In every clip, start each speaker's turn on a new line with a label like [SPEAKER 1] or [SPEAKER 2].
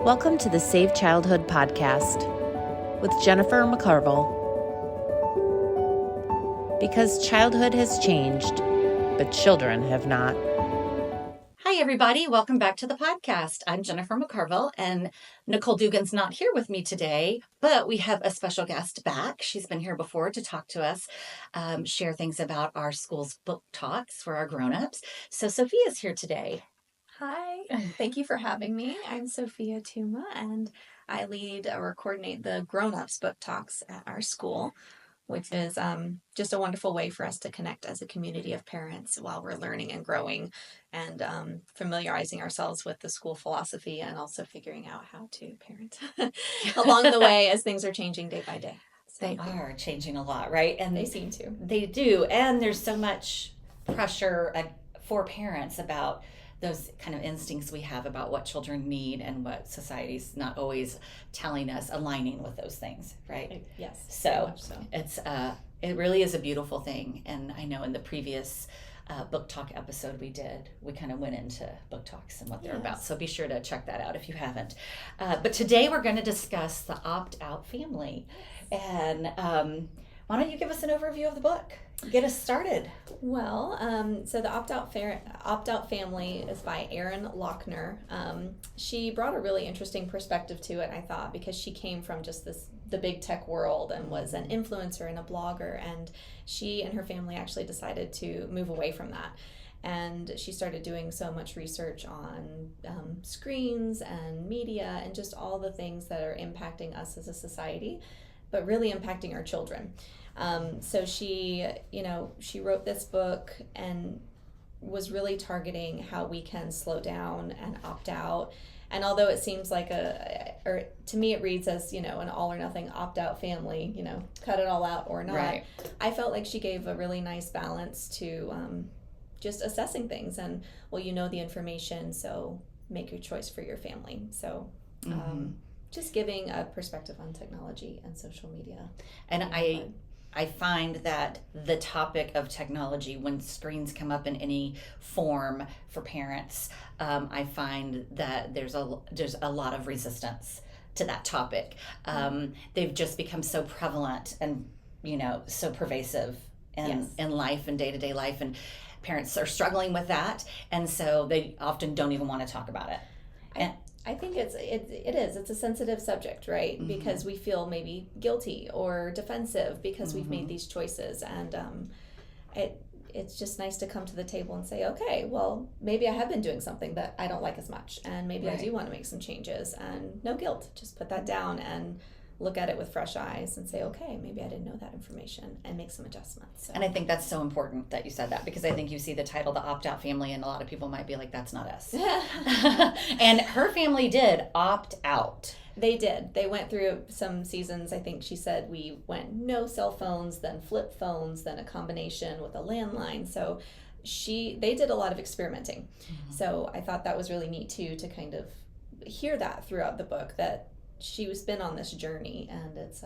[SPEAKER 1] Welcome to the Save Childhood podcast with Jennifer McCarville. Because childhood has changed, but children have not.
[SPEAKER 2] Hi, everybody. Welcome back to the podcast. I'm Jennifer McCarville, and Nicole Dugan's not here with me today, but we have a special guest back. She's been here before to talk to us, share things about our school's book talks for our grown-ups. So Sophia's here today.
[SPEAKER 3] Hi, thank you for having me. I'm Sophia Tuma, and I lead or coordinate the grown-ups book talks at our school, which is just a wonderful way for us to connect as a community of parents while we're learning and growing and familiarizing ourselves with the school philosophy and also figuring out how to parent along the way as things are changing day by day.
[SPEAKER 2] So, they are changing a lot, right?
[SPEAKER 3] And they seem to.
[SPEAKER 2] They do, and there's so much pressure for parents about those kind of instincts we have about what children need and what society's not always telling us, aligning with those things, right?
[SPEAKER 3] Yes.
[SPEAKER 2] So it's it really is a beautiful thing. And I know in the previous book talk episode we kind of went into book talks and what they're about. So be sure to check that out if you haven't. But today we're going to discuss the opt-out family. And why don't you give us an overview of the book? Get us started.
[SPEAKER 3] Well, so the Opt-Out Family is by Erin Loechner. She brought a really interesting perspective to it, I thought, because she came from just the big tech world and was an influencer and a blogger, and she and her family actually decided to move away from that. And she started doing so much research on screens and media and just all the things that are impacting us as a society, but really impacting our children. So she wrote this book and was really targeting how we can slow down and opt out. And although it seems like or to me it reads as, an all or nothing opt-out family, cut it all out or not. Right. I felt like she gave a really nice balance to just assessing things and, the information, so make your choice for your family. So just giving a perspective on technology and social media.
[SPEAKER 2] And I find that the topic of technology, when screens come up in any form for parents, I find that there's a lot of resistance to that topic. They've just become so prevalent and so pervasive in life and day-to-day life, and parents are struggling with that, and so they often don't even want to talk about it.
[SPEAKER 3] I think it is. It's a sensitive subject, right? Mm-hmm. Because we feel maybe guilty or defensive because we've made these choices. And it's just nice to come to the table and say, okay, well, maybe I have been doing something that I don't like as much. And maybe I do want to make some changes. And no guilt. Just put that down and look at it with fresh eyes and say, okay, maybe I didn't know that information, and make some adjustments. So.
[SPEAKER 2] And I think that's so important that you said that, because I think you see the title, The Opt-Out Family, and a lot of people might be like, that's not us. And her family did opt out.
[SPEAKER 3] They did. They went through some seasons. I think she said we went no cell phones, then flip phones, then a combination with a landline. So they did a lot of experimenting. Mm-hmm. So I thought that was really neat too, to kind of hear that throughout the book, that she's been on this journey, and it's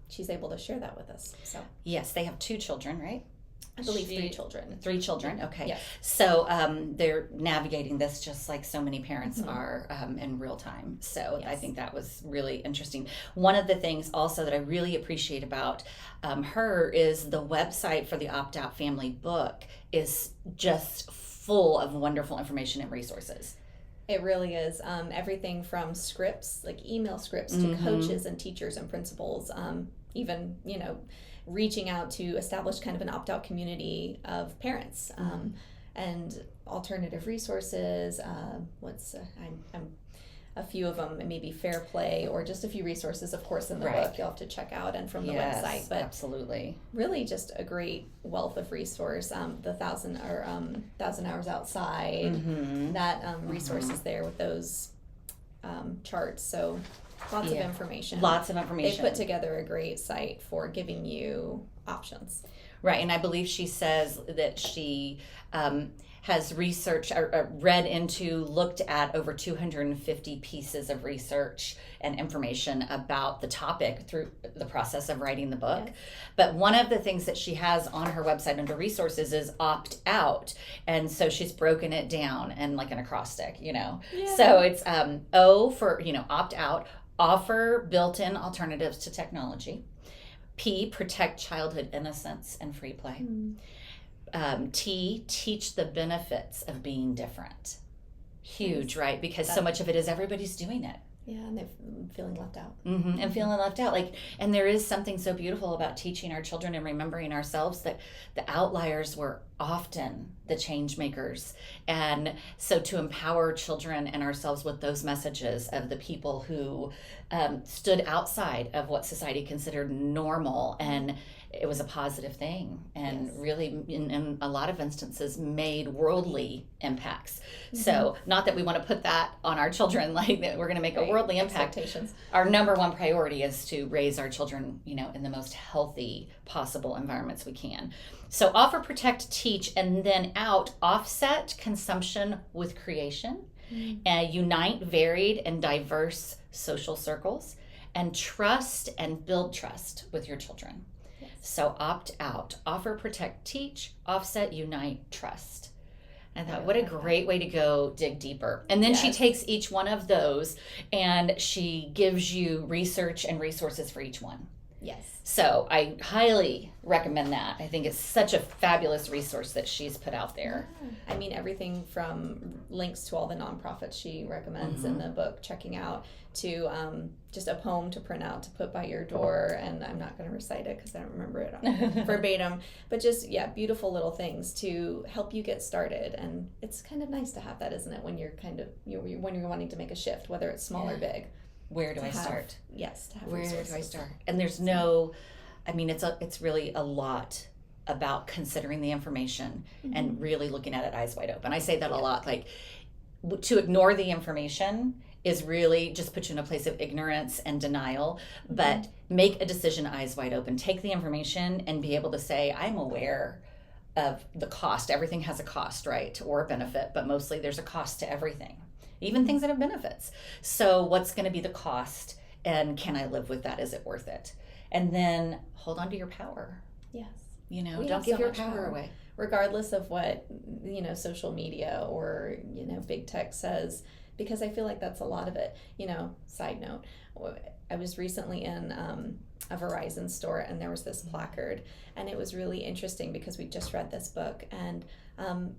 [SPEAKER 3] she's able to share that with us. So
[SPEAKER 2] yes, they have 2 children, right?
[SPEAKER 3] I believe 3 children.
[SPEAKER 2] 3 children, okay.
[SPEAKER 3] Yes.
[SPEAKER 2] So they're navigating this just like so many parents are in real time. So yes. I think that was really interesting. One of the things also that I really appreciate about her is the website for the Opt-Out Family book is just full of wonderful information and resources.
[SPEAKER 3] It really is. Everything from scripts, like email scripts, to coaches and teachers and principals, even, reaching out to establish kind of an opt-out community of parents, and alternative resources. I'm a few of them, maybe Fair Play, or just a few resources, of course, in the book you'll have to check out, and from the website. But
[SPEAKER 2] absolutely,
[SPEAKER 3] really just a great wealth of resource. The 1,000 Hours Outside, that resource is there with those charts. So lots of information.
[SPEAKER 2] Lots of information.
[SPEAKER 3] They put together a great site for giving you options.
[SPEAKER 2] Right, and I believe she says that she has researched or read into, looked at over 250 pieces of research and information about the topic through the process of writing the book.
[SPEAKER 3] Yes.
[SPEAKER 2] But one of the things that she has on her website under resources is opt out. And so she's broken it down and like an acrostic,
[SPEAKER 3] Yeah.
[SPEAKER 2] So it's O for, opt out, offer built-in alternatives to technology. P, protect childhood innocence and free play. T, teach the benefits of being different. Huge, right? Because so much of it is everybody's doing it.
[SPEAKER 3] Yeah, and they're feeling left out.
[SPEAKER 2] And feeling left out. And there is something so beautiful about teaching our children and remembering ourselves that the outliers were often the change makers. And so to empower children and ourselves with those messages of the people who stood outside of what society considered normal, and it was a positive thing, and
[SPEAKER 3] Yes.
[SPEAKER 2] really in a lot of instances made worldly impacts. So not that we want to put that on our children, like that we're going to make a worldly impact.
[SPEAKER 3] Expectations.
[SPEAKER 2] Our number one priority is to raise our children, in the most healthy possible environments we can. So offer, protect, teach, and then out, offset consumption with creation, unite varied and diverse social circles, and trust and build trust with your children. So opt out, offer, protect, teach, offset, unite, trust. I thought, what a great way to go dig deeper. And then she takes each one of those and she gives you research and resources for each one.
[SPEAKER 3] Yes.
[SPEAKER 2] So I highly recommend that. I think it's such a fabulous resource that she's put out there.
[SPEAKER 3] I mean, everything from links to all the nonprofits she recommends in the book, checking out, to just a poem to print out to put by your door. And I'm not going to recite it because I don't remember it verbatim. But just, beautiful little things to help you get started. And it's kind of nice to have that, isn't it? When you're when you're wanting to make a shift, whether it's small or big.
[SPEAKER 2] Where do I start?
[SPEAKER 3] Yes, to have
[SPEAKER 2] Where
[SPEAKER 3] resources.
[SPEAKER 2] do I start? And there's it's really a lot about considering the information and really looking at it eyes wide open. I say that a lot. Like, to ignore the information is really just put you in a place of ignorance and denial, but make a decision eyes wide open. Take the information and be able to say, I'm aware of the cost. Everything has a cost, right? Or a benefit, but mostly there's a cost to everything. Even things that have benefits. So what's going to be the cost, and can I live with that? Is it worth it? And then hold on to your power.
[SPEAKER 3] Yes.
[SPEAKER 2] Don't give your power away.
[SPEAKER 3] Regardless of what, social media or, big tech says, because I feel like that's a lot of it. Side note, I was recently in a Verizon store, and there was this placard, and it was really interesting because we just read this book, and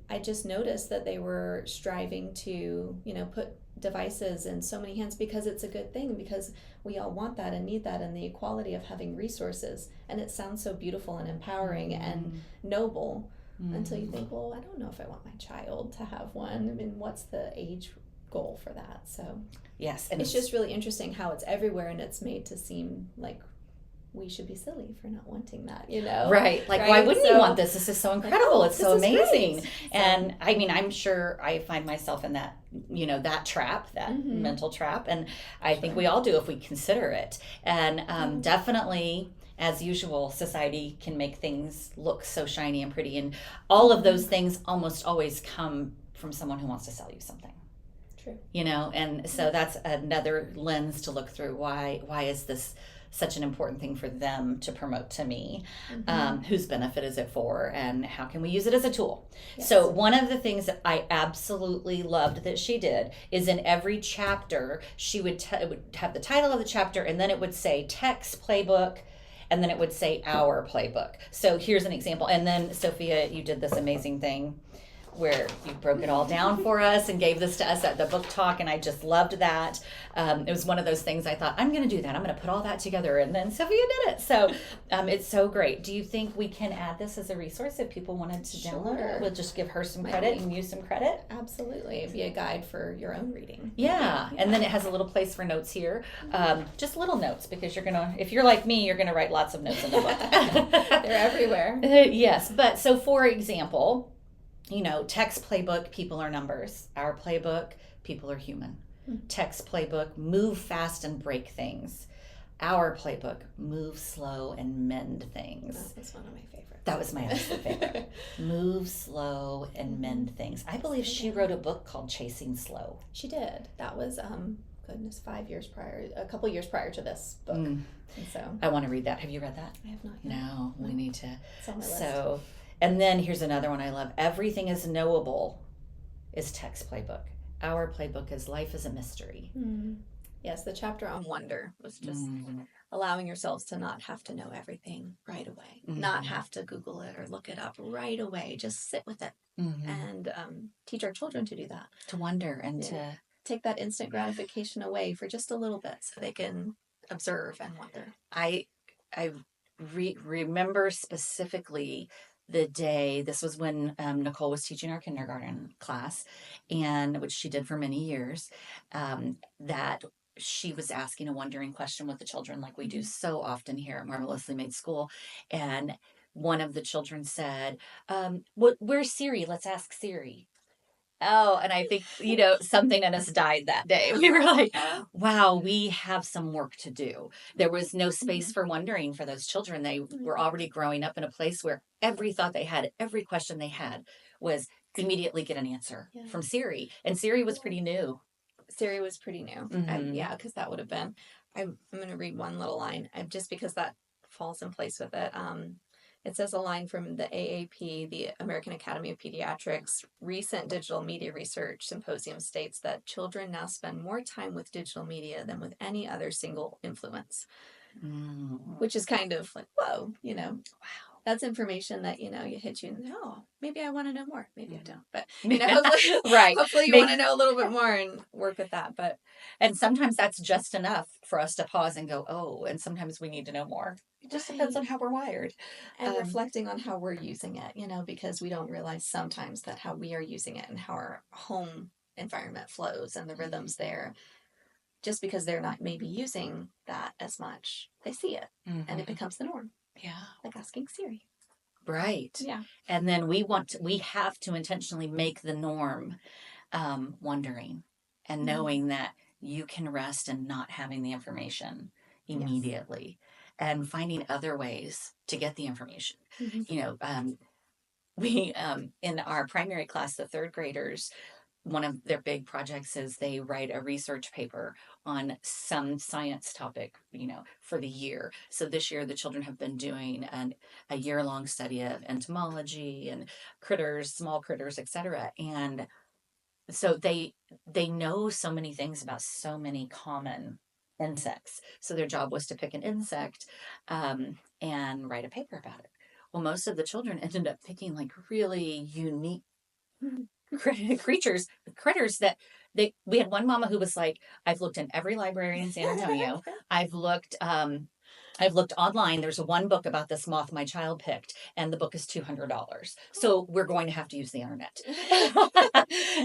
[SPEAKER 3] I just noticed that they were striving to, put devices in so many hands because it's a good thing, because we all want that and need that, and the equality of having resources. And it sounds so beautiful and empowering and noble until you think, well, I don't know if I want my child to have one. I mean, what's the age goal for that? So
[SPEAKER 2] yes, and
[SPEAKER 3] it's just really interesting how it's everywhere, and it's made to seem like we should be silly for not wanting that,
[SPEAKER 2] Right. Like, why wouldn't you want this? This is so incredible. It's so amazing. And I mean, I'm sure I find myself in that, that trap, that mental trap. And I think we all do if we consider it. And definitely, as usual, society can make things look so shiny and pretty. And all of those things almost always come from someone who wants to sell you something.
[SPEAKER 3] True.
[SPEAKER 2] And so that's another lens to look through. Why is this such an important thing for them to promote to me? Whose benefit is it for, and how can we use it as a tool? Yes. So one of the things that I absolutely loved that she did is in every chapter, she would it would have the title of the chapter, and then it would say Tech's Playbook, and then it would say Our Playbook. So here's an example. And then, Sophia, you did this amazing thing where you broke it all down for us and gave this to us at the book talk, and I just loved that. It was one of those things I thought, I'm going to do that. I'm going to put all that together, and then Sophia did it. So it's so great. Do you think we can add this as a resource if people wanted to download it? We'll just give her some credit and use some credit?
[SPEAKER 3] Absolutely. It'd be a guide for your own reading.
[SPEAKER 2] Yeah. And then it has a little place for notes here. Just little notes, because if you're like me, you're going to write lots of notes in the book.
[SPEAKER 3] They're everywhere.
[SPEAKER 2] Yes. But so, for example, Tech's Playbook, people are numbers. Our Playbook, people are human. Tech's Playbook, move fast and break things. Our playbook, Move Slow and Mend Things.
[SPEAKER 3] That was one of my favorites.
[SPEAKER 2] That was my absolute favorite. Move Slow and Mend Things. I believe she wrote a book called Chasing Slow.
[SPEAKER 3] She did. That was, goodness, 5 years prior, a couple years prior to this book. And so
[SPEAKER 2] I want to read that. Have you read that?
[SPEAKER 3] I have not yet.
[SPEAKER 2] No, we need to.
[SPEAKER 3] It's on my list.
[SPEAKER 2] And then here's another one I love. Everything is Knowable is Tech's playbook. Our playbook is Life is a Mystery.
[SPEAKER 3] Yes, the chapter on wonder was just allowing yourselves to not have to know everything right away, not have to Google it or look it up right away. Just sit with it and teach our children to do that.
[SPEAKER 2] To wonder and to
[SPEAKER 3] take that instant gratification away for just a little bit so they can observe and wonder.
[SPEAKER 2] I remember specifically the day, this was when Nicole was teaching our kindergarten class, and which she did for many years, that she was asking a wondering question with the children like we do so often here at Marvelously Made School. And one of the children said, where's Siri? Let's ask Siri. Oh, and I think, something in us died that day. We were like, wow, we have some work to do. There was no space for wondering for those children. They were already growing up in a place where every thought they had, every question they had was immediately get an answer from Siri. And Siri was pretty new.
[SPEAKER 3] Siri was pretty new. Because that would have been, I'm going to read one little line just because that falls in place with it. It says a line from the AAP, the American Academy of Pediatrics. Recent digital media research symposium states that children now spend more time with digital media than with any other single influence, which is kind of like, whoa, wow. That's information that, you hit you and, maybe I want to know more. Maybe I don't. But, hopefully,
[SPEAKER 2] right.
[SPEAKER 3] Hopefully you want to know a little bit more and work with that.
[SPEAKER 2] And sometimes that's just enough for us to pause and go, and sometimes we need to know more. It just depends on how we're wired.
[SPEAKER 3] And reflecting on how we're using it, because we don't realize sometimes that how we are using it and how our home environment flows and the rhythms there. Just because they're not maybe using that as much, they see it and it becomes the norm.
[SPEAKER 2] Yeah.
[SPEAKER 3] Like asking Siri.
[SPEAKER 2] Right.
[SPEAKER 3] Yeah.
[SPEAKER 2] And then we have to intentionally make the norm wondering and knowing that you can rest and not having the information immediately and finding other ways to get the information. We, in our primary class, the third graders, one of their big projects is they write a research paper on some science topic, for the year. So this year the children have been doing a year-long study of entomology and critters, small critters, etc. And so they know so many things about so many common insects. So their job was to pick an insect and write a paper about it. Well, most of the children ended up picking like really unique critters that we had one mama who was like, I've looked in every library in San Antonio. I've looked online. There's one book about this moth my child picked, and the book is $200. So we're going to have to use the internet.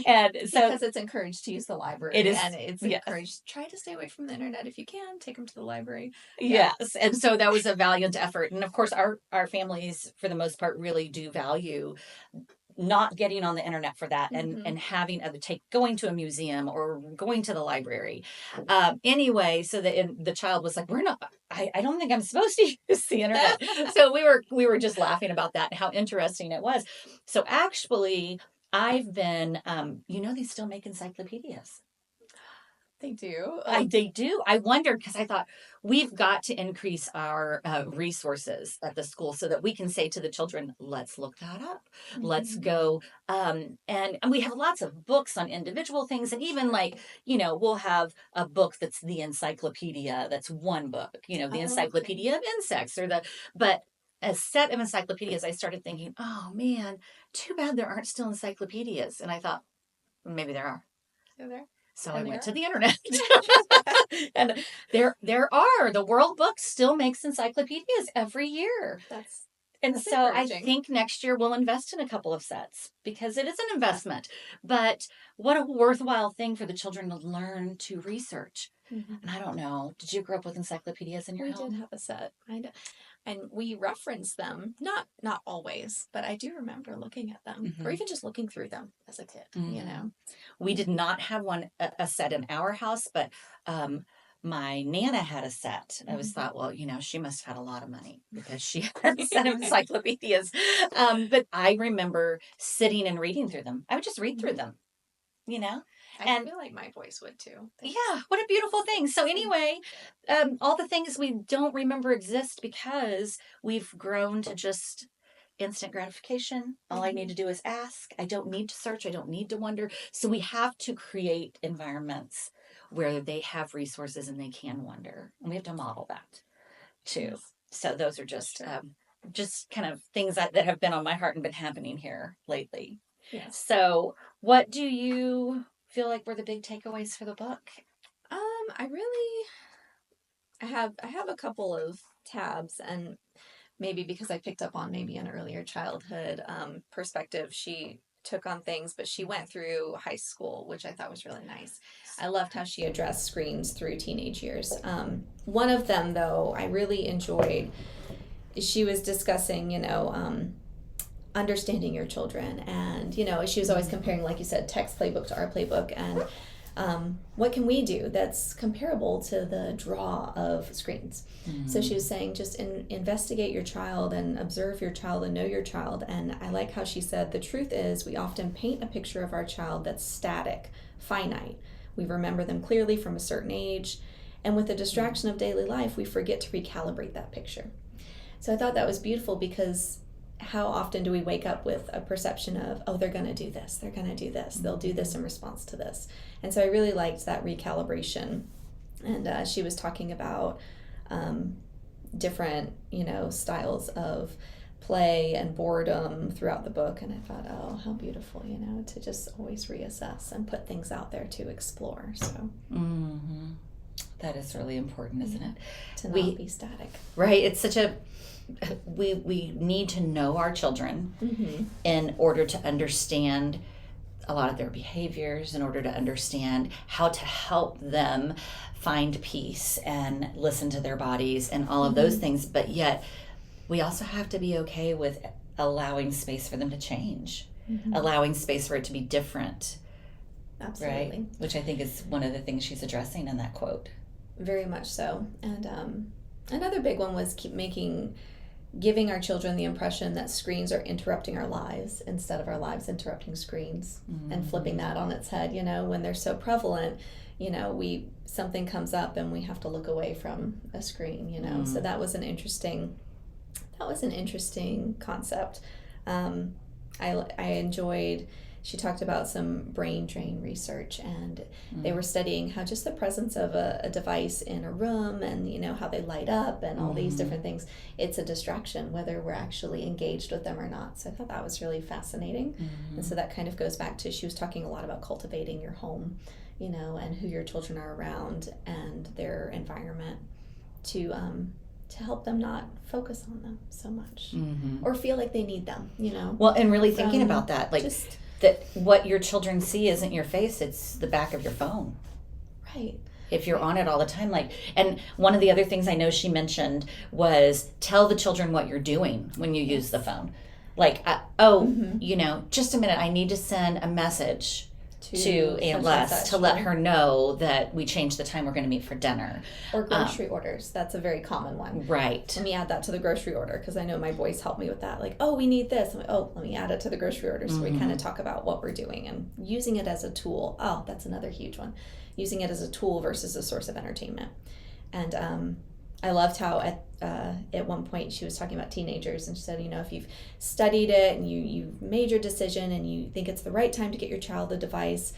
[SPEAKER 2] And so
[SPEAKER 3] because it's encouraged to use the library,
[SPEAKER 2] it is,
[SPEAKER 3] and it's encouraged. Try to stay away from the internet if you can. Take them to the library.
[SPEAKER 2] Yes, and so that was a valiant effort. And of course, our families, for the most part, really do value not getting on the internet for that and having going to a museum or going to the library. Anyway, so the child was like, I don't think I'm supposed to use the internet. So we were just laughing about that and how interesting it was. So actually I've been, they still make encyclopedias.
[SPEAKER 3] They do.
[SPEAKER 2] They do. I wondered because I thought we've got to increase our resources at the school so that we can say to the children, let's look that up. Let's go. And we have lots of books on individual things. And even we'll have a book that's the encyclopedia. That's one book, the encyclopedia of insects but a set of encyclopedias. I started thinking, oh man, too bad there aren't still encyclopedias. And I thought, maybe there are.
[SPEAKER 3] Are there?
[SPEAKER 2] So I went to the internet and there are. The World Book still makes encyclopedias every year. So I think next year we'll invest in a couple of sets because it is an investment. But what a worthwhile thing for the children to learn to research. And I don't know, did you grow up with encyclopedias in your home?
[SPEAKER 3] We did have a set. And we reference them, not always, but I do remember looking at them or even just looking through them as a kid,
[SPEAKER 2] We did not have a set in our house, but my Nana had a set. I always thought, well, she must have had a lot of money because she had a set of encyclopedias. But I remember sitting and reading through them. I would just read through them,
[SPEAKER 3] I feel like my voice would too.
[SPEAKER 2] Yeah, what a beautiful thing. So anyway, all the things we don't remember exist because we've grown to just instant gratification. All I need to do is ask. I don't need to search. I don't need to wonder. So we have to create environments where they have resources and they can wonder. And we have to model that too. Yes. So those are just kind of things that have been on my heart and been happening here lately.
[SPEAKER 3] Yes.
[SPEAKER 2] So what do you feel like were the big takeaways for the book?
[SPEAKER 3] I have a couple of tabs, and maybe because I picked up on maybe an earlier childhood perspective she took on things, but she went through high school, which I thought was really nice. I loved how she addressed screens through teenage years. One of them, though, I really enjoyed. She was discussing, understanding your children, and she was always comparing, like you said, Tech's playbook to our playbook, and what can we do that's comparable to the draw of screens. So she was saying just investigate your child and observe your child and know your child. And I like how she said the truth is we often paint a picture of our child that's static, finite. We remember them clearly from a certain age, and with the distraction of daily life we forget to recalibrate that picture. So I thought that was beautiful, because how often do we wake up with a perception of, oh, they're going to do this, they're going to do this, they'll do this in response to this. And so I really liked that recalibration. And she was talking about different, styles of play and boredom throughout the book. And I thought, oh, how beautiful, to just always reassess and put things out there to explore. So
[SPEAKER 2] that is really important, isn't it?
[SPEAKER 3] To not be static.
[SPEAKER 2] Right. It's such a... We need to know our children in order to understand a lot of their behaviors, in order to understand how to help them find peace and listen to their bodies and all of those things. But yet we also have to be okay with allowing space for them to change, allowing space for it to be different.
[SPEAKER 3] Absolutely.
[SPEAKER 2] Right? Which I think is one of the things she's addressing in that quote.
[SPEAKER 3] Very much so. And another big one was giving our children the impression that screens are interrupting our lives instead of our lives interrupting screens, and flipping that on its head. When they're so prevalent, something comes up and we have to look away from a screen. So that was an interesting concept. I enjoyed. She talked about some brain drain research, and they were studying how just the presence of a device in a room and, how they light up and all these different things, it's a distraction whether we're actually engaged with them or not. So I thought that was really fascinating. And so that kind of goes back to, she was talking a lot about cultivating your home, and who your children are around and their environment to help them not focus on them so much or feel like they need them,
[SPEAKER 2] Well, and really thinking about that, like... that what your children see isn't your face, it's the back of your phone.
[SPEAKER 3] Right.
[SPEAKER 2] If you're on it all the time. And one of the other things I know she mentioned was tell the children what you're doing when you use the phone. Like, just a minute, I need to send a message to Aunt Les to let her know that we changed the time we're going to meet for dinner.
[SPEAKER 3] Or grocery orders. That's a very common one.
[SPEAKER 2] Right.
[SPEAKER 3] Let me add that to the grocery order, because I know my boys help me with that. Like, oh, we need this. I'm like, oh, let me add it to the grocery order. So we kind of talk about what we're doing and using it as a tool. Oh, that's another huge one. Using it as a tool versus a source of entertainment. And I loved how at one point she was talking about teenagers, and she said, if you've studied it and you've made your decision and you think it's the right time to get your child a device,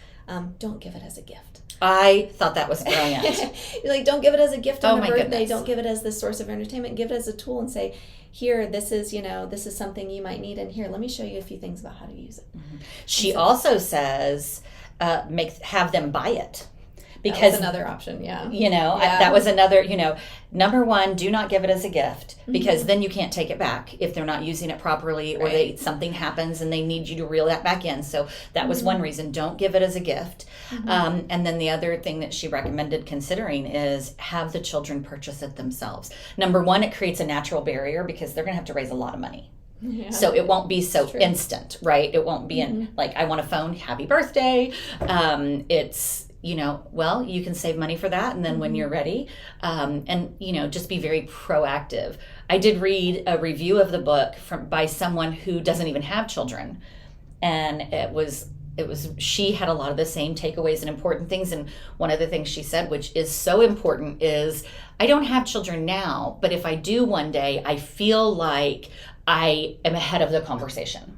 [SPEAKER 3] don't give it as a gift.
[SPEAKER 2] I thought that was brilliant.
[SPEAKER 3] You're like, don't give it as a gift on a birthday.
[SPEAKER 2] Goodness.
[SPEAKER 3] Don't give it as this source of entertainment. Give it as a tool and say, here, this is something you might need, and here, let me show you a few things about how to use it.
[SPEAKER 2] She also says, have them buy it. Because
[SPEAKER 3] that was another option, yeah.
[SPEAKER 2] That was another, number one, do not give it as a gift, because then you can't take it back if they're not using it properly, or something happens and they need you to reel that back in. So that was one reason. Don't give it as a gift. And then the other thing that she recommended considering is have the children purchase it themselves. Number one, it creates a natural barrier because they're going to have to raise a lot of money. Yeah. So it won't be so instant, right? It won't be in like, I want a phone, happy birthday. well, you can save money for that. And then when you're ready, and, just be very proactive. I did read a review of the book by someone who doesn't even have children. And she had a lot of the same takeaways and important things. And one of the things she said, which is so important, is I don't have children now, but if I do one day, I feel like I am ahead of the conversation.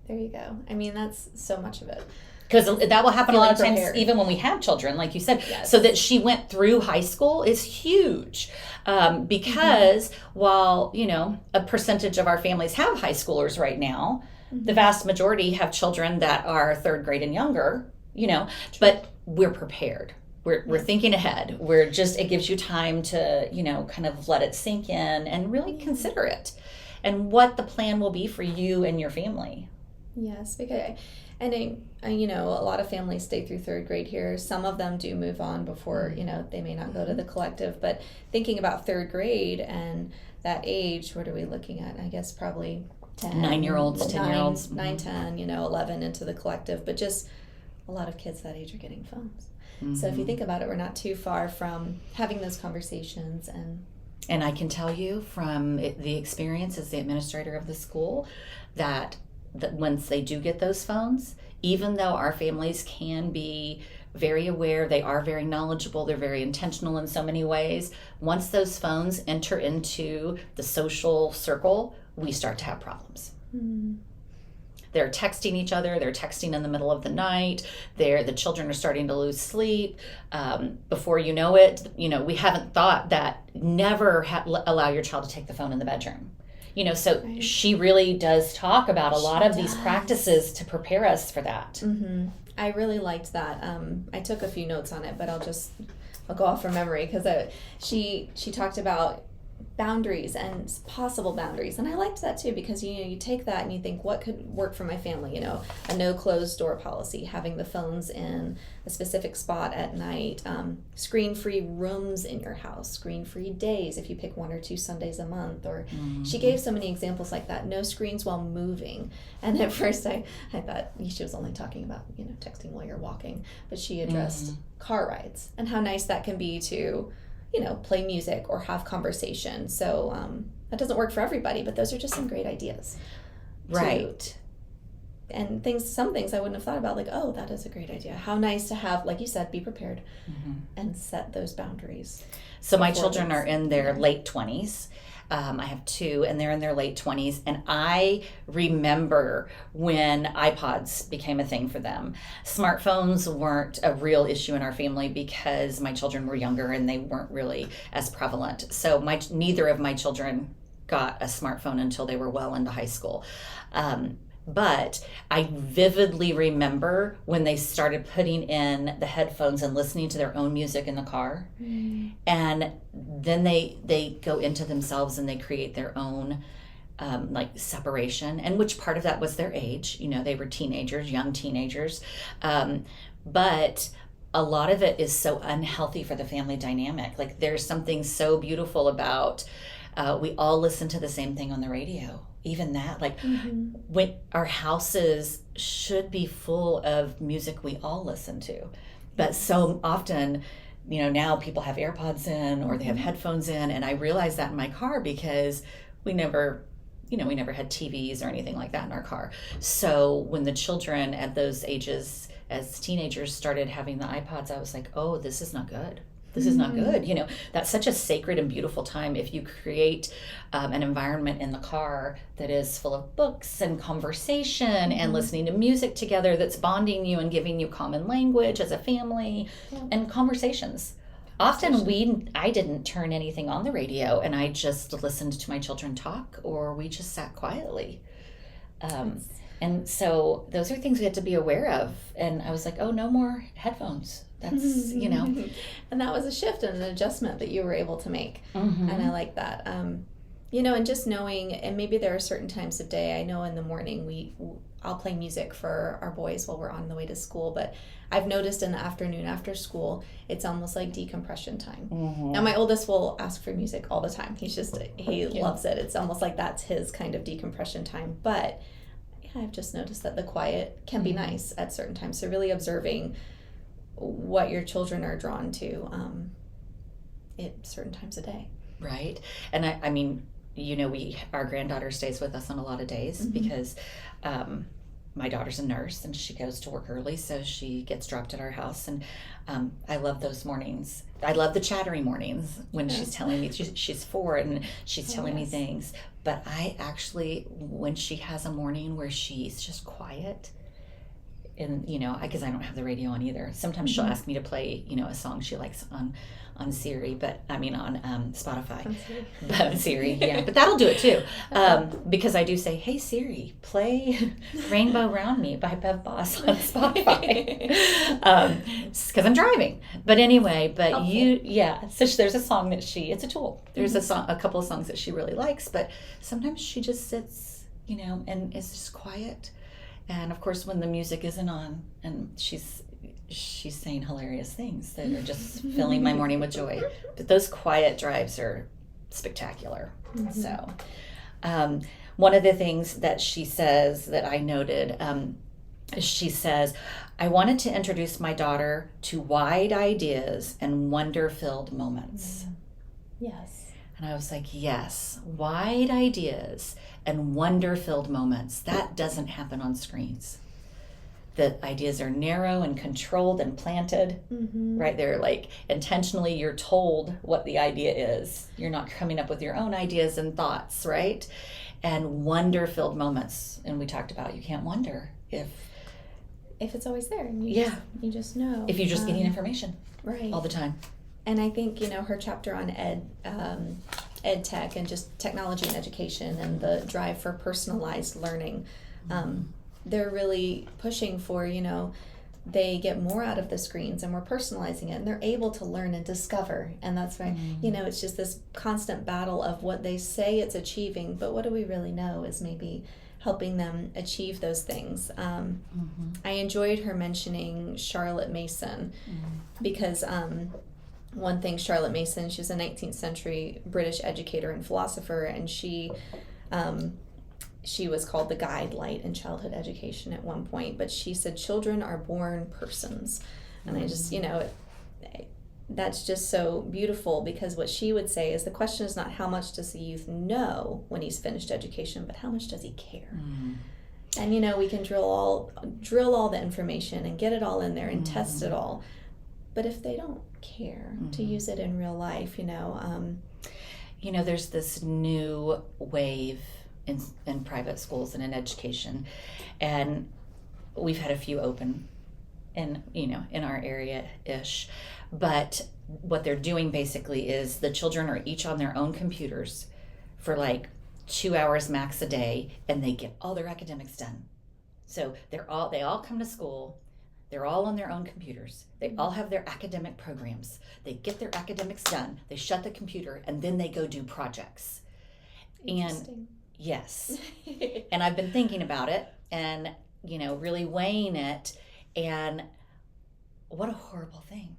[SPEAKER 3] There you go. I mean, that's so much of it.
[SPEAKER 2] Because that will happen a lot of times,
[SPEAKER 3] prepared.
[SPEAKER 2] even when we have children, like you said.
[SPEAKER 3] Yes.
[SPEAKER 2] So that she went through high school is huge. Because while, a percentage of our families have high schoolers right now, the vast majority have children that are third grade and younger, but we're prepared. We're thinking ahead. It gives you time to, kind of let it sink in and really consider it and what the plan will be for you and your family.
[SPEAKER 3] Yes, because, and a lot of families stay through third grade here. Some of them do move on before, they may not go to the collective. But thinking about third grade and that age, what are we looking at? I guess probably 10.
[SPEAKER 2] 9-year-olds, 10-year-olds.
[SPEAKER 3] 9, 10, 11 into the collective. But just a lot of kids that age are getting phones. So if you think about it, we're not too far from having those conversations. And
[SPEAKER 2] I can tell you from the experience as the administrator of the school that once they do get those phones, even though our families can be very aware, they are very knowledgeable, they're very intentional in so many ways, once those phones enter into the social circle, we start to have problems. They're texting each other, they're texting in the middle of the night, the children are starting to lose sleep. Before you know it, we haven't thought that never allow your child to take the phone in the bedroom. So right. She really does talk about a lot of these practices to prepare us for that.
[SPEAKER 3] I really liked that. I took a few notes on it, but I'll go off from memory because she talked about boundaries and possible boundaries, and I liked that too because you take that and you think, what could work for my family? A no closed door policy, having the phones in a specific spot at night, screen-free rooms in your house, screen-free days if you pick 1 or 2 Sundays a month, or she gave so many examples like that. No screens while moving. And at first I thought she was only talking about texting while you're walking, but she addressed car rides and how nice that can be to play music or have conversation. So that doesn't work for everybody, but those are just some great ideas.
[SPEAKER 2] Right.
[SPEAKER 3] And some things I wouldn't have thought about, like, oh, that is a great idea. How nice to have, like you said, be prepared and set those boundaries.
[SPEAKER 2] So my children are in their late 20s. I have 2, and they're in their late 20s. And I remember when iPods became a thing for them. Smartphones weren't a real issue in our family because my children were younger and they weren't really as prevalent. So neither of my children got a smartphone until they were well into high school. But I vividly remember when they started putting in the headphones and listening to their own music in the car. And then they go into themselves and they create their own separation. And which part of that was their age. They were teenagers, young teenagers. But a lot of it is so unhealthy for the family dynamic. Like there's something so beautiful about we all listen to the same thing on the radio. Even that, when our houses should be full of music we all listen to. But so often, now people have AirPods in or they have headphones in. And I realized that in my car because we never had TVs or anything like that in our car. So when the children at those ages, as teenagers, started having the iPods, I was like, oh, this is not good. This is not good. That's such a sacred and beautiful time if you create an environment in the car that is full of books and conversation and listening to music together that's bonding you and giving you common language as a family and conversations. Often I didn't turn anything on the radio and I just listened to my children talk or we just sat quietly. And so those are things we have to be aware of. And I was like, oh, no more headphones. That's,
[SPEAKER 3] And that was a shift and an adjustment that you were able to make. And I like that. And just knowing, and maybe there are certain times of day, I know in the morning I'll play music for our boys while we're on the way to school, but I've noticed in the afternoon after school, it's almost like decompression time. Now my oldest will ask for music all the time. He loves it. It's almost like that's his kind of decompression time. But I've just noticed that the quiet can be nice at certain times. So really observing what your children are drawn to at certain times of day.
[SPEAKER 2] Right. And I mean, our granddaughter stays with us on a lot of days because my daughter's a nurse and she goes to work early, so she gets dropped at our house. And I love those mornings. I love the chattery mornings when she's telling me, she's 4 and she's telling me things. But I actually, when she has a morning where she's just quiet, and because I don't have the radio on either, sometimes she'll ask me to play a song she likes on Siri, but I mean on Spotify. But Siri, yeah, but that'll do it too, because I do say, "Hey Siri, play Rainbow Round Me by Bev Boss on Spotify," because I'm driving. But anyway, so there's a song that it's a tool. There's a couple of songs that she really likes, but sometimes she just sits, and is just quiet. And of course, when the music isn't on and she's saying hilarious things that are just filling my morning with joy. But those quiet drives are spectacular. So one of the things that she says that I noted, she says, "I wanted to introduce my daughter to wide ideas and wonder-filled moments."
[SPEAKER 3] Yes.
[SPEAKER 2] And I was like, yes, wide ideas and wonder-filled moments. That doesn't happen on screens. The ideas are narrow and controlled and planted, right? They're like intentionally, you're told what the idea is. You're not coming up with your own ideas and thoughts, right? And wonder-filled moments. And we talked about you can't wonder if
[SPEAKER 3] it's always there. And you just know.
[SPEAKER 2] If you're just getting information
[SPEAKER 3] right
[SPEAKER 2] all the time.
[SPEAKER 3] And I think, her chapter on ed tech and just technology and education and the drive for personalized learning, they're really pushing for, they get more out of the screens and we're personalizing it and they're able to learn and discover. And that's why, it's just this constant battle of what they say it's achieving, but what do we really know is maybe helping them achieve those things. I enjoyed her mentioning Charlotte Mason because one thing, Charlotte Mason, she was a 19th century British educator and philosopher, and she was called the guide light in childhood education at one point, but she said children are born persons. And I just, that's just so beautiful, because what she would say is the question is not how much does the youth know when he's finished education, but how much does he care? And we can drill all the information and get it all in there and test it all, but if they don't care to use it in real life,
[SPEAKER 2] there's this new wave in private schools and in education, and we've had a few open in our area-ish, but what they're doing basically is the children are each on their own computers for like 2 hours max a day, and they get all their academics done. So they all come to school. They're all on their own computers. They all have their academic programs. They get their academics done. They shut the computer, and then they go do projects. And yes. And I've been thinking about it and, really weighing it. And what a horrible thing.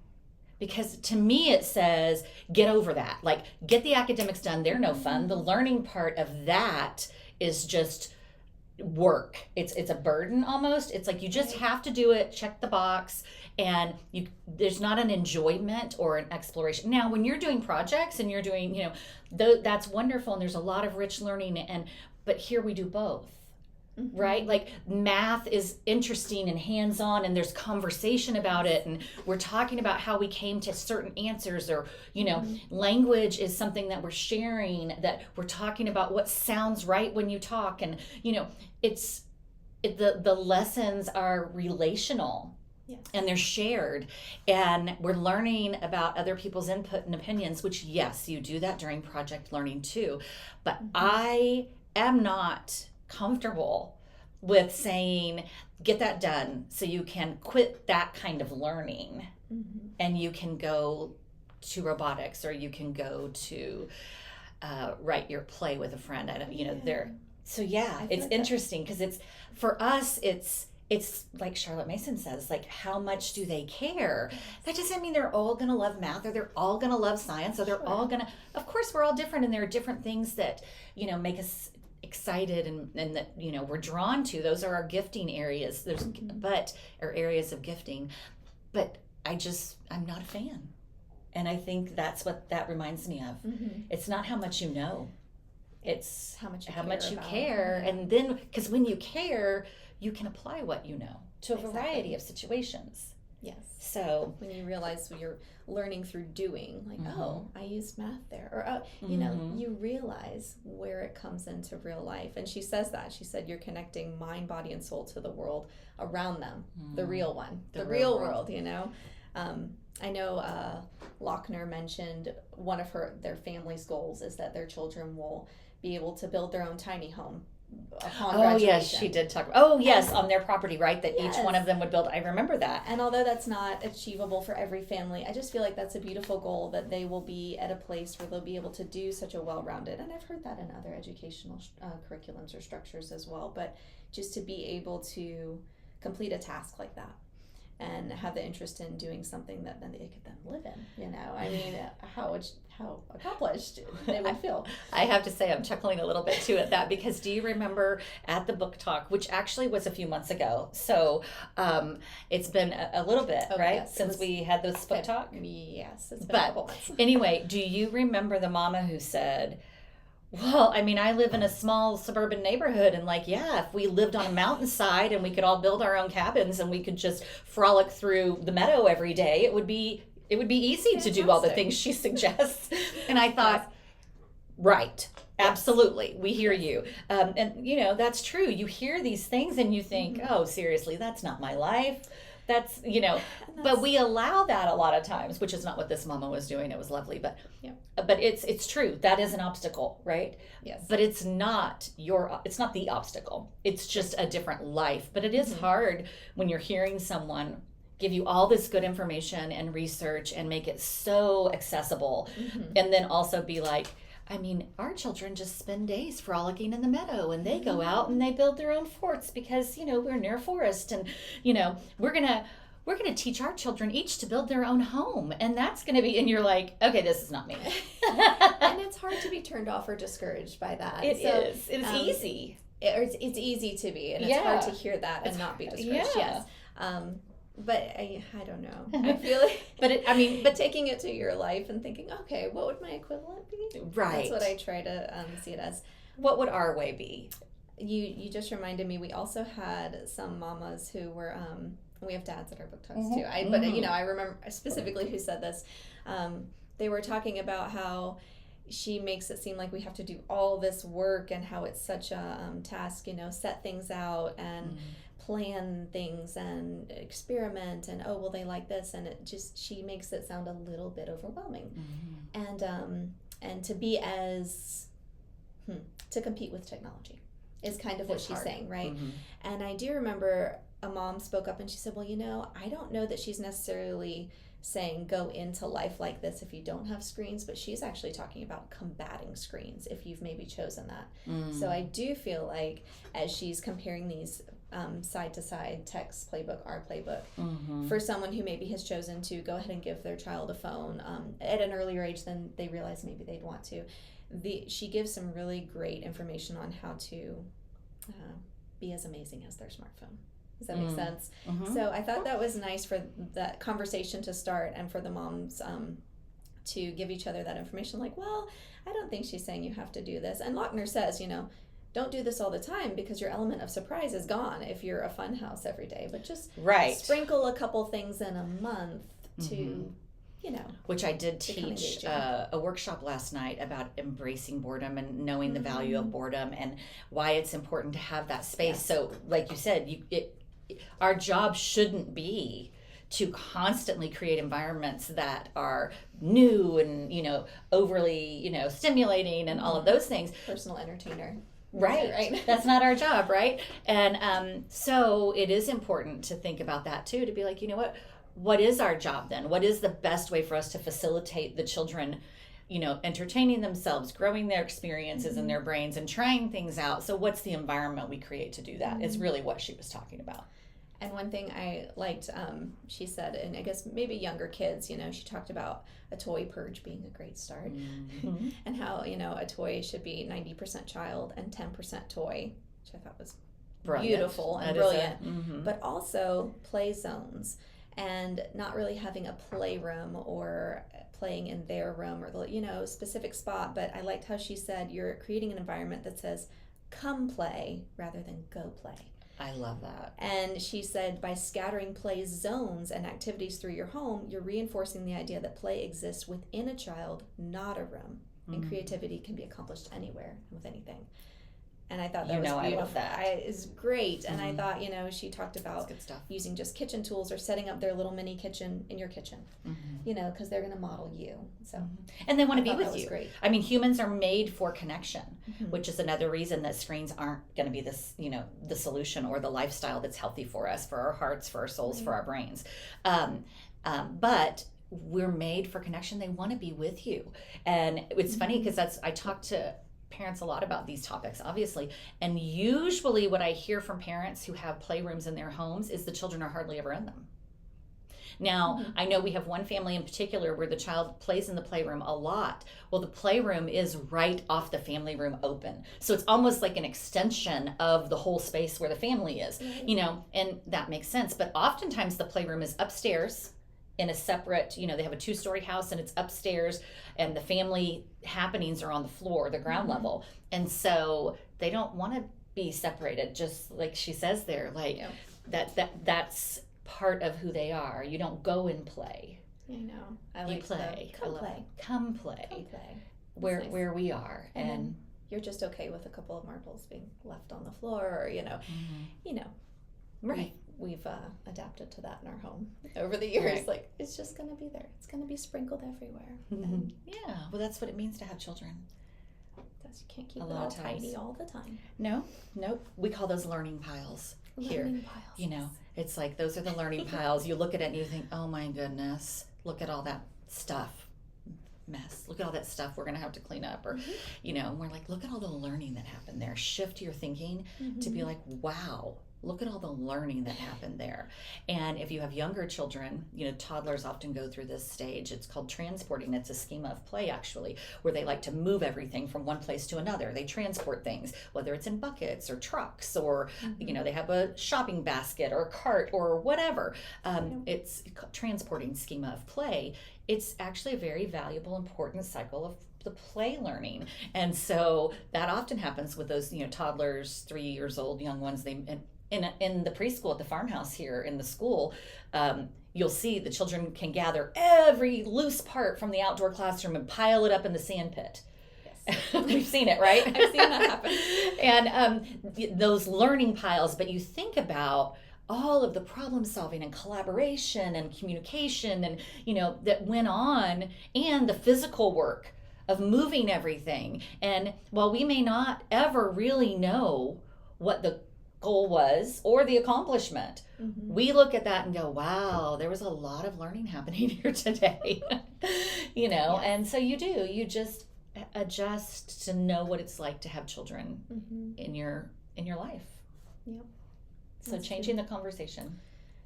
[SPEAKER 2] Because to me it says, get over that. Like, get the academics done. They're no fun. The learning part of that is just work. It's a burden almost. It's like you just have to do it, check the box, and there's not an enjoyment or an exploration. Now, when you're doing projects and you're doing, that's wonderful, and there's a lot of rich learning, but here we do both. Right? Like, math is interesting and hands-on, and there's conversation about it, and we're talking about how we came to certain answers, or, language is something that we're sharing, that we're talking about what sounds right when you talk, and, the lessons are relational. Yes. And they're shared, and we're learning about other people's input and opinions, which, yes, you do that during project learning too, but I am not comfortable with saying, get that done so you can quit that kind of learning and you can go to robotics, or you can go to write your play with a friend. I don't, there. So it's interesting, because it's, for us, it's like Charlotte Mason says, like, how much do they care? That doesn't mean they're all going to love math, or they're all going to love science, or they're all going to, of course, we're all different, and there are different things that, make us excited and that, we're drawn to. Those are our gifting areas. There's, or areas of gifting. But I'm not a fan. And I think that's what that reminds me of.
[SPEAKER 3] Mm-hmm.
[SPEAKER 2] It's not how much you know. It's
[SPEAKER 3] how much
[SPEAKER 2] you care.
[SPEAKER 3] Yeah.
[SPEAKER 2] And then, because when you care, you can apply what you know to a
[SPEAKER 3] Exactly.
[SPEAKER 2] variety of situations.
[SPEAKER 3] Yes.
[SPEAKER 2] So
[SPEAKER 3] when you realize you're learning through doing, like,
[SPEAKER 2] Mm-hmm.
[SPEAKER 3] oh, I used math there, or oh, you know, you realize where it comes into real life. And she says that. She said you're connecting mind, body, and soul to the world around them, the real one, the real world. You know, I know Loechner mentioned one of their family's goals is that their children will be able to build their own tiny home upon graduation.
[SPEAKER 2] yes, she did talk. On their property, right? That each one of them would build. I remember that.
[SPEAKER 3] And although that's not achievable for every family, I just feel like that's a beautiful goal, that they will be at a place where they'll be able to do such a well-rounded, and I've heard that in other educational curriculums or structures as well, but just to be able to complete a task like that and have the interest in doing something that then they could then live in, you know. I mean, how accomplished they would feel.
[SPEAKER 2] I have to say, I'm chuckling a little bit too at that, because do you remember at the book talk, which actually was a few months ago, so it's been a little bit, right,
[SPEAKER 3] yes,
[SPEAKER 2] since we had this book talk?
[SPEAKER 3] Yes, it's been a couple months.
[SPEAKER 2] Anyway, do you remember the mama who said, well, I mean, I live in a small suburban neighborhood, and like, yeah, if we lived on a mountainside and we could all build our own cabins and we could just frolic through the meadow every day, it would be easy to do all the things she suggests. And I thought, right, absolutely, we hear you. And, you know, that's true. You hear these things and you think, oh, seriously, that's not my life. That's, you know, but we allow that a lot of times, which is not what this mama was doing. It was lovely, but it's true. That is an obstacle, right?
[SPEAKER 3] Yes.
[SPEAKER 2] But it's not the obstacle. It's just a different life. But it is hard when you're hearing someone give you all this good information and research and make it so accessible, and then also be like, I mean, our children just spend days frolicking in the meadow, and they go out and they build their own forts because, you know, we're near a forest, and, you know, we're gonna teach our children each to build their own home, and that's gonna be, and you're like, okay, this is not me.
[SPEAKER 3] And it's hard to be turned off or discoured by that.
[SPEAKER 2] It is easy.
[SPEAKER 3] It's easy to be, and it's hard to hear that and not be discouraged.
[SPEAKER 2] Yeah.
[SPEAKER 3] Yes. But I don't know. I feel like, but taking it to your life and thinking, okay, what would my equivalent be?
[SPEAKER 2] Right.
[SPEAKER 3] That's what I try to see it as.
[SPEAKER 2] What would our way be?
[SPEAKER 3] You just reminded me. We also had some mamas who were. We have dads at our book talks too. But you know, I remember specifically who said this. They were talking about how she makes it seem like we have to do all this work and how it's such a task. You know, set things out and. Plan things and experiment, and oh, well, they like this, and it just, she makes it sound a little bit overwhelming. And to be as to compete with technology is kind of what she's saying, right? And I do remember a mom spoke up and she said, well, you know, I don't know that she's necessarily saying go into life like this if you don't have screens, but she's actually talking about combating screens if you've maybe chosen that. So I do feel like as she's comparing these side to side, text playbook, our playbook, for someone who maybe has chosen to go ahead and give their child a phone at an earlier age than they realize maybe they'd want to, she gives some really great information on how to be as amazing as their smartphone. Does that make sense? So I thought that was nice for that conversation to start, and for the moms to give each other that information, like, well, I don't think she's saying you have to do this. And Loechner says, you know, don't do this all the time because your element of surprise is gone if you're a fun house every day. But just sprinkle a couple things in a month to, you know.
[SPEAKER 2] Which I did teach a workshop last night about embracing boredom and knowing the value of boredom and why it's important to have that space. So like you said, our job shouldn't be to constantly create environments that are new and, you know, overly, you know, stimulating and all of those things.
[SPEAKER 3] Personal entertainer.
[SPEAKER 2] Right. That's not our job, right? And so it is important to think about that too, to be like, you know what is our job then? What is the best way for us to facilitate the children, you know, entertaining themselves, growing their experiences in their brains and trying things out? So what's the environment we create to do that is really what she was talking about.
[SPEAKER 3] And one thing I liked, she said, and I guess maybe younger kids, you know, she talked about a toy purge being a great start, and how, you know, a toy should be 90% child and 10% toy, which I thought was beautiful and brilliant, but also play zones. and not really having a playroom or playing in their room or the specific spot. But I liked how she said you're creating an environment that says come play rather than go play.
[SPEAKER 2] I love that.
[SPEAKER 3] And she said by scattering play zones and activities through your home, you're reinforcing the idea that play exists within a child, not a room. And creativity can be accomplished anywhere with anything. And I thought that was beautiful.
[SPEAKER 2] I love that.
[SPEAKER 3] It's great. And I thought, she talked about
[SPEAKER 2] good stuff.
[SPEAKER 3] using just kitchen tools or setting up their little mini kitchen in your kitchen, because they're going to model you. So,
[SPEAKER 2] and they want to be with
[SPEAKER 3] that was
[SPEAKER 2] you.
[SPEAKER 3] Great.
[SPEAKER 2] I mean, humans are made for connection, which is another reason that screens aren't going to be this, the solution or the lifestyle that's healthy for us, for our hearts, for our souls, for our brains. But we're made for connection. They want to be with you. And it's funny because I talk to parents a lot about these topics, obviously, and usually what I hear from parents who have playrooms in their homes is the children are hardly ever in them. Now, I know we have one family in particular where the child plays in the playroom a lot. Well, the playroom is right off the family room open. So it's almost like an extension of the whole space where the family is, and that makes sense. But oftentimes the playroom is upstairs in a separate, they have a 2-story house and it's upstairs, and the family happenings are on the floor, the ground level. And so they don't want to be separated, just like she says there, that's part of who they are. You don't go and play.
[SPEAKER 3] I know.
[SPEAKER 2] You play.
[SPEAKER 3] Come play.
[SPEAKER 2] Come play.
[SPEAKER 3] Come play.
[SPEAKER 2] Where we are. And
[SPEAKER 3] you're just okay with a couple of marbles being left on the floor, or
[SPEAKER 2] right.
[SPEAKER 3] We've adapted to that in our home over the years.
[SPEAKER 2] Right.
[SPEAKER 3] Like, it's just going to be there. It's going to be sprinkled everywhere.
[SPEAKER 2] Yeah. Well, that's what it means to have children.
[SPEAKER 3] You can't keep it all tidy all the time.
[SPEAKER 2] Nope. We call those learning piles here.
[SPEAKER 3] Learning piles.
[SPEAKER 2] It's like those are the learning piles. You look at it and you think, oh my goodness, look at all that stuff. Mess. Look at all that stuff we're going to have to clean up. Or, and we're like, look at all the learning that happened there. Shift your thinking to be like, wow. Look at all the learning that happened there. And if you have younger children, toddlers often go through this stage. It's called transporting. It's a schema of play, actually, where they like to move everything from one place to another. They transport things, whether it's in buckets or trucks or, they have a shopping basket or a cart or whatever. It's transporting schema of play. It's actually a very valuable, important cycle of the play learning. And so that often happens with those, toddlers, 3 years old, young ones. In the preschool at the farmhouse here in the school, you'll see the children can gather every loose part from the outdoor classroom and pile it up in the sand pit. Yes. We've seen it, right?
[SPEAKER 3] I've seen that happen.
[SPEAKER 2] And those learning piles, but you think about all of the problem solving and collaboration and communication and, that went on, and the physical work of moving everything. And while we may not ever really know what the goal was or the accomplishment, we look at that and go, wow, there was a lot of learning happening here today. Yes. And so you just adjust to know what it's like to have children in your life.
[SPEAKER 3] Yep.
[SPEAKER 2] So
[SPEAKER 3] That's
[SPEAKER 2] changing
[SPEAKER 3] true.
[SPEAKER 2] the conversation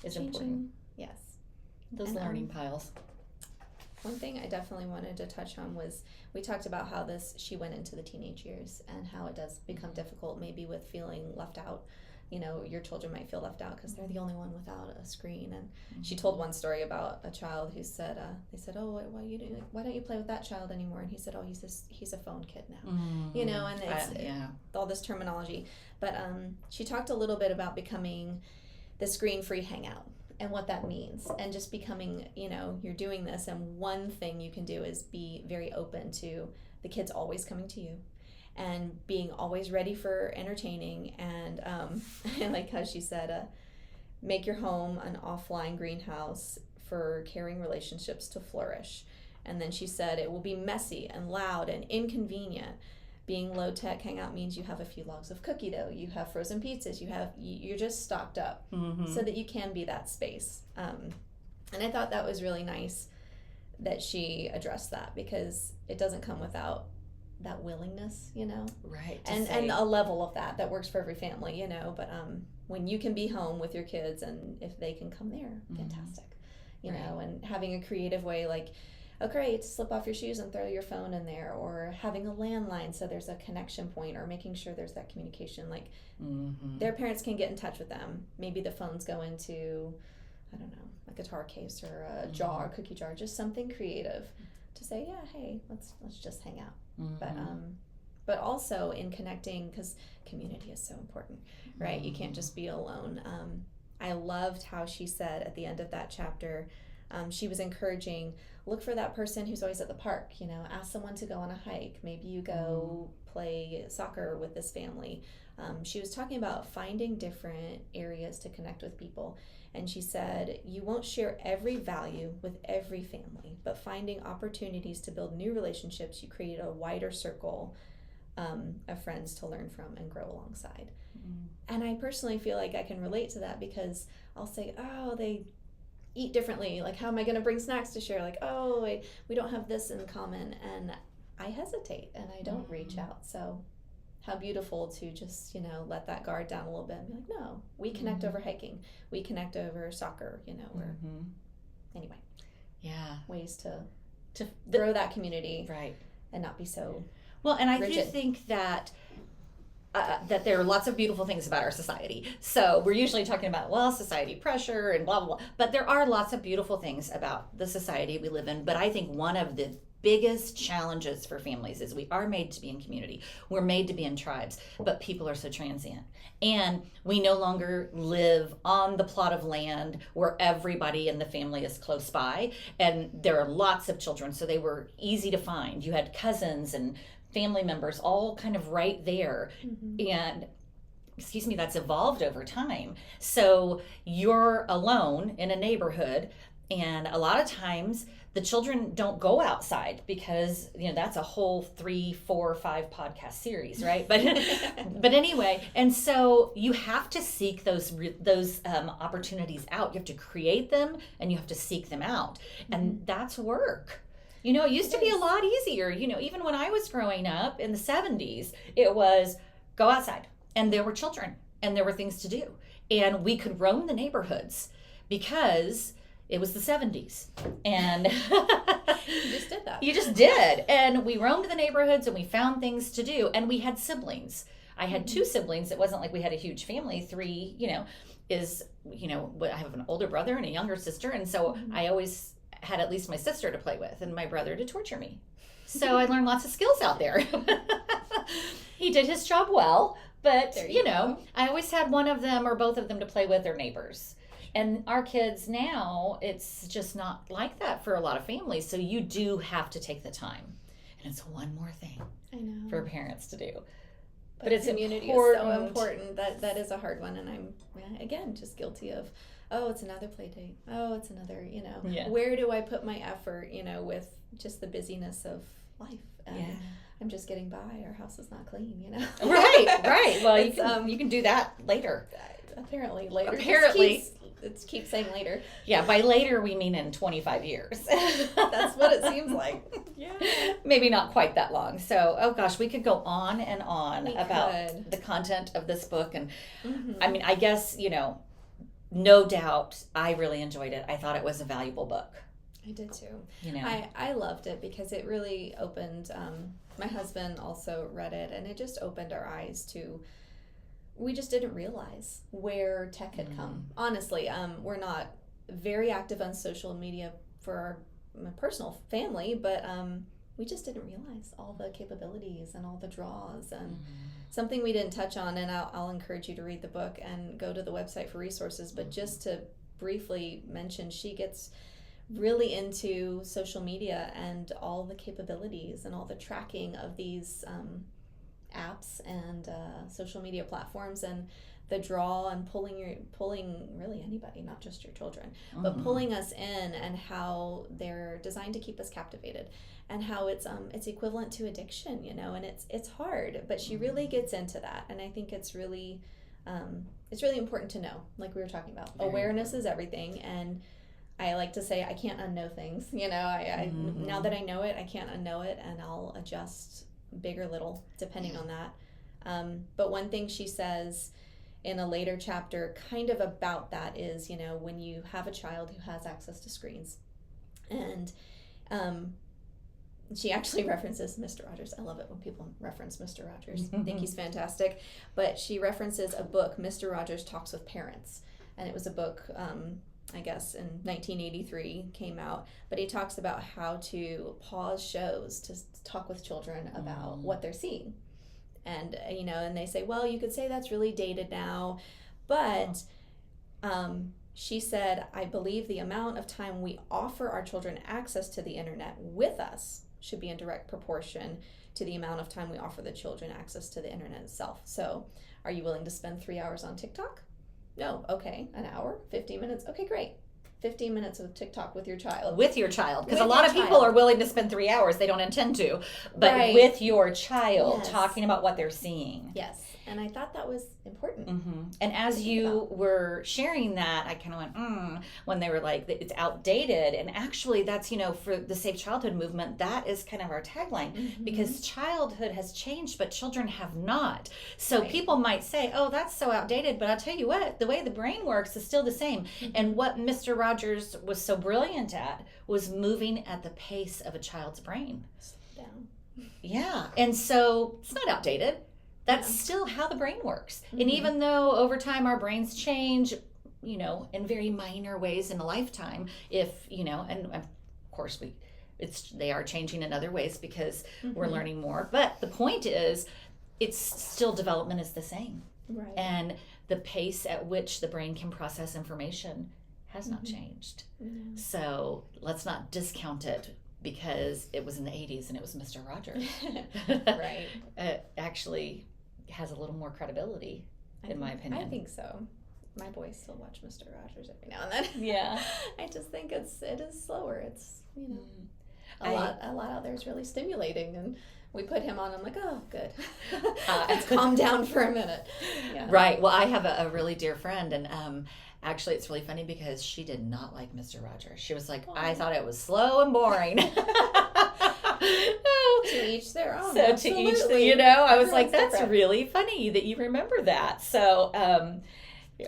[SPEAKER 2] is important.
[SPEAKER 3] Yes.
[SPEAKER 2] Those learning piles.
[SPEAKER 3] One thing I definitely wanted to touch on was we talked about how she went into the teenage years and how it does become difficult, maybe with feeling left out. Your children might feel left out because they're the only one without a screen. And she told one story about a child who said, they said, oh, why don't you play with that child anymore? And he said, oh, he's a phone kid now. And it's all this terminology. But she talked a little bit about becoming the screen-free hangout and what that means, and just becoming, you're doing this, and one thing you can do is be very open to the kids always coming to you and being always ready for entertaining. And I like how she said, make your home an offline greenhouse for caring relationships to flourish. And then she said it will be messy and loud and inconvenient. Being low-tech hangout means you have a few logs of cookie dough, you have frozen pizzas, you're just stocked up so that you can be that space. And I thought that was really nice that she addressed that, because it doesn't come without that willingness,
[SPEAKER 2] Right.
[SPEAKER 3] And a level of that works for every family, but when you can be home with your kids and if they can come there, fantastic,
[SPEAKER 2] Right.
[SPEAKER 3] And having a creative way, like, okay, to slip off your shoes and throw your phone in there, or having a landline so there's a connection point, or making sure there's that communication. Like, their parents can get in touch with them. Maybe the phones go into I don't know, a guitar case or a jar, a cookie jar, just something creative to say, yeah, hey, let's just hang out. But also in connecting, because community is so important, right? You can't just be alone. I loved how she said at the end of that chapter, she was encouraging, look for that person who's always at the park, ask someone to go on a hike. Maybe you go play soccer with this family. She was talking about finding different areas to connect with people. And she said, you won't share every value with every family, but finding opportunities to build new relationships, you create a wider circle of friends to learn from and grow alongside. And I personally feel like I can relate to that, because I'll say, oh, they eat differently. Like, how am I going to bring snacks to share? Like, oh, we don't have this in common. And I hesitate and I don't reach out. So how beautiful to just, let that guard down a little bit and be like, no, we connect over hiking. We connect over soccer, or anyway. Yeah. Ways to grow that community.
[SPEAKER 2] Right.
[SPEAKER 3] And not be so
[SPEAKER 2] well, and I
[SPEAKER 3] rigid.
[SPEAKER 2] do think that that there are lots of beautiful things about our society. So we're usually talking about, society pressure and blah, blah, blah. But there are lots of beautiful things about the society we live in. But I think one of the biggest challenges for families is we are made to be in community. We're made to be in tribes, but people are so transient. And we no longer live on the plot of land where everybody in the family is close by. And there are lots of children, so they were easy to find. You had cousins and family members all kind of right there. And that's evolved over time. So you're alone in a neighborhood, and a lot of times the children don't go outside because that's a whole 3, 4, 5 podcast series, right? But anyway, and so you have to seek those opportunities out. You have to create them and you have to seek them out, and that's work. It used to be a lot easier. Even when I was growing up in the 70s, it was go outside, and there were children and there were things to do, and we could roam the neighborhoods because it was the 70s. And
[SPEAKER 3] you just did that.
[SPEAKER 2] You just did. And we roamed the neighborhoods and we found things to do, and we had siblings. I had 2 siblings. It wasn't like we had a huge family. 3, I have an older brother and a younger sister, and so I always had at least my sister to play with and my brother to torture me. So I learned lots of skills out there. He did his job well, but I always had one of them or both of them to play with, or neighbors. And our kids now, it's just not like that for a lot of families. So you do have to take the time. And it's one more thing for parents to do. But it's
[SPEAKER 3] community
[SPEAKER 2] important.
[SPEAKER 3] Is so important. That is a hard one. And I'm, again, just guilty of, it's another play date. It's another, where do I put my effort, with just the busyness of life? And I'm just getting by. Our house is not clean,
[SPEAKER 2] Right. Well, you can do that later.
[SPEAKER 3] Apparently later. It keeps saying later.
[SPEAKER 2] Yeah, by later we mean in 25 years.
[SPEAKER 3] That's what it seems like.
[SPEAKER 2] Yeah. Maybe not quite that long. So, oh gosh, we could go on and on about the content of this book. And I mean, I guess, no doubt I really enjoyed it. I thought it was a valuable book.
[SPEAKER 3] I did too. I loved it because it really opened, my husband also read it, and it just opened our eyes to, we just didn't realize where tech had come. Honestly, we're not very active on social media for my personal family, but we just didn't realize all the capabilities and all the draws, and something we didn't touch on. And I'll encourage you to read the book and go to the website for resources. But just to briefly mention, she gets really into social media and all the capabilities and all the tracking of these apps and social media platforms, and the draw and pulling really anybody, not just your children, but pulling us in, and how they're designed to keep us captivated, and how it's equivalent to addiction, and it's hard, but she really gets into that. And I think it's really important to know, like we were talking about, awareness is everything. And I like to say I can't unknow things, I now that I know it, I can't unknow it, and I'll adjust big or little depending on that. But one thing she says in a later chapter kind of about that is, when you have a child who has access to screens, and she actually references Mr. Rogers. I love it when people reference Mr. Rogers. I think he's fantastic. But she references a book, Mr. Rogers Talks with Parents. And it was a book I guess in 1983 came out, but he talks about how to pause shows to talk with children about what they're seeing. And, and they say, well, you could say that's really dated now, but she said, I believe the amount of time we offer our children access to the internet with us should be in direct proportion to the amount of time we offer the children access to the internet itself. So are you willing to spend 3 hours on TikTok? No. Okay. An hour? 15 minutes? Okay, great. 15 minutes of TikTok with your child.
[SPEAKER 2] With your child. Because a lot of people are willing to spend 3 hours. They don't intend to. But with your child, talking about what they're seeing.
[SPEAKER 3] Yes. And I thought that was important.
[SPEAKER 2] And as you were sharing that, I kind of went, when they were like, it's outdated. And actually, that's, for the Safe Childhood movement, that is kind of our tagline. Because childhood has changed, but children have not. So people might say, oh, that's so outdated. But I'll tell you what, the way the brain works is still the same. And what Mr. Rogers was so brilliant at was moving at the pace of a child's brain.
[SPEAKER 3] Slow down.
[SPEAKER 2] Yeah. And so it's not outdated. That's still how the brain works. And even though over time our brains change, in very minor ways in a lifetime, and of course they are changing in other ways because we're learning more. But the point is, it's still development is the same.
[SPEAKER 3] Right.
[SPEAKER 2] And the pace at which the brain can process information has not changed. So let's not discount it because it was in the 80s and it was Mr. Rogers.
[SPEAKER 3] Right.
[SPEAKER 2] It actually has a little more credibility, in my opinion.
[SPEAKER 3] I think so. My boys still watch Mr. Rogers every now and then.
[SPEAKER 2] Yeah.
[SPEAKER 3] I just think it is slower. It's, a lot out there is really stimulating, and we put him on. I'm like, oh, good. Let's calm down for a minute. Yeah.
[SPEAKER 2] Right. Well, I have a really dear friend, and actually, it's really funny because she did not like Mr. Rogers. She was like, I thought it was slow and boring.
[SPEAKER 3] To each their own.
[SPEAKER 2] So
[SPEAKER 3] absolutely.
[SPEAKER 2] to each, I was like, that's
[SPEAKER 3] different.
[SPEAKER 2] really funny that you remember that. So,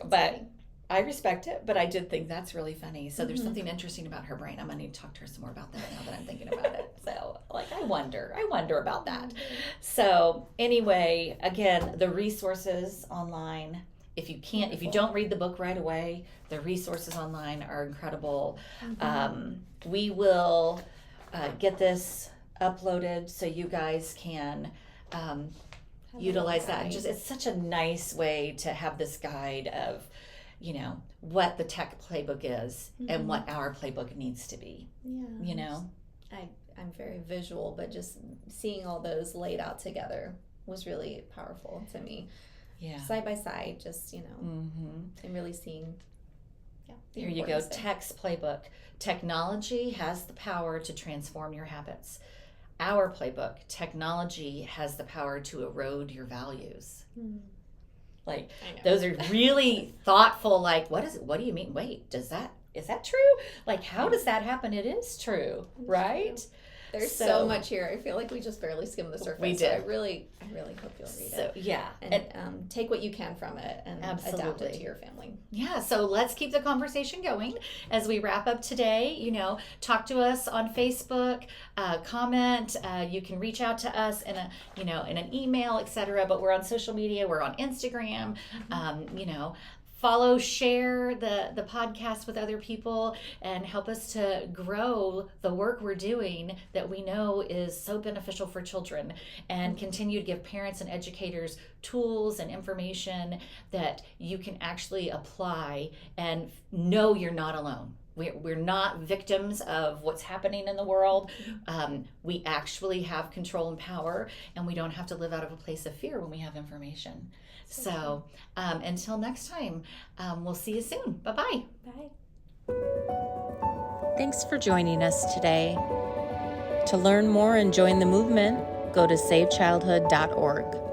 [SPEAKER 2] but I respect it, but I did think that's really funny. So there's something interesting about her brain. I'm going to need to talk to her some more about that now that I'm thinking about it. So I wonder about that. So anyway, again, the resources online, if you don't read the book right away, the resources online are incredible. We will get this uploaded so you guys can utilize that. It's such a nice way to have this guide of what the tech playbook is and what our playbook needs to be.
[SPEAKER 3] I'm very visual, but just seeing all those laid out together was really powerful to me. Side by side, just and really seeing
[SPEAKER 2] here you go. Tech's playbook. Technology has the power to transform your habits. Our playbook, technology has the power to erode your values. Like, those are really thoughtful, like, what do you mean? Wait, is that true? Like, how does that happen? It is true, right?
[SPEAKER 3] True. There's so much here. I feel like we just barely skimmed the surface.
[SPEAKER 2] We did.
[SPEAKER 3] So I really hope you'll read it.
[SPEAKER 2] Yeah.
[SPEAKER 3] And take what you can from it and adapt it to your family.
[SPEAKER 2] Yeah. So let's keep the conversation going as we wrap up today. Talk to us on Facebook, comment. You can reach out to us in in an email, etc. But we're on social media. We're on Instagram. Follow, share the podcast with other people, and help us to grow the work we're doing that we know is so beneficial for children, and continue to give parents and educators tools and information that you can actually apply and know you're not alone. We're not victims of what's happening in the world. We actually have control and power, and we don't have to live out of a place of fear when we have information. So until next time, we'll see you soon. Bye-bye.
[SPEAKER 3] Bye.
[SPEAKER 1] Thanks for joining us today. To learn more and join the movement, go to savechildhood.org.